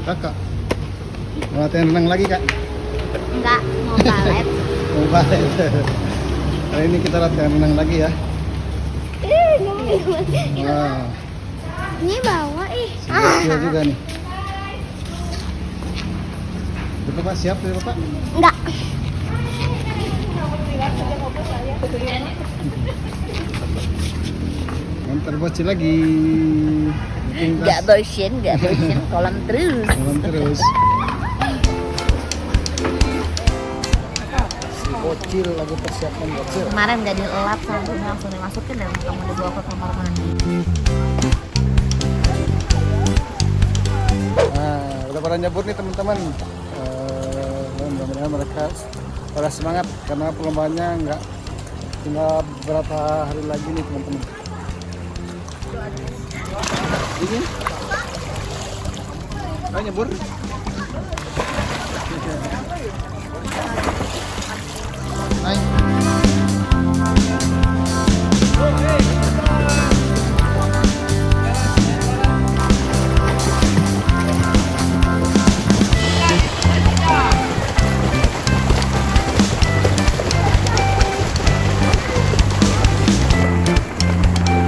Kakak mau latihan renang lagi kak? Enggak, mau balet. Mau balik. Hari ini kita latihan renang lagi ya. Wah, Ini bawa skill juga nih. Udah Bapak siap ya Bapak? Enggak. Ntar bocil lagi. Enggak bosan, kolam terus. Jalan terus. Si bocil lagi persiapan bocil. Kemarin nggak dilap sampai langsung dimasukin dan kamu dibawa ke kamar mandi. Nah, udah pada nyebur nih teman-teman. Mudah-mudahan mereka pada semangat karena perlombaannya nggak tinggal beberapa hari lagi nih teman-teman. Ini, ayo nyebur. Hai.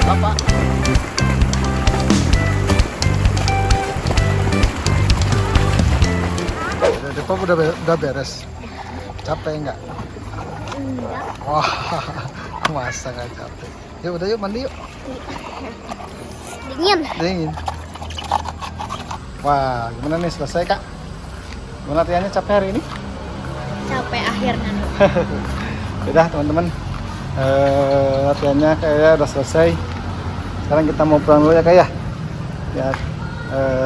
Bapak. Depo udah beres. Capek enggak? Enggak. Wah, masa nggak capek? Yuk udah yuk mandi yuk. Dingin. Dingin. Wah, gimana nih selesai kak? Gimana latihannya capek hari ini? Capek akhirnya. Udah teman-teman, latihannya kayaknya udah selesai. Sekarang kita mau pulang dulu ya kak ya. Ya,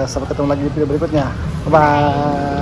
sampai ketemu lagi di video berikutnya. Bye.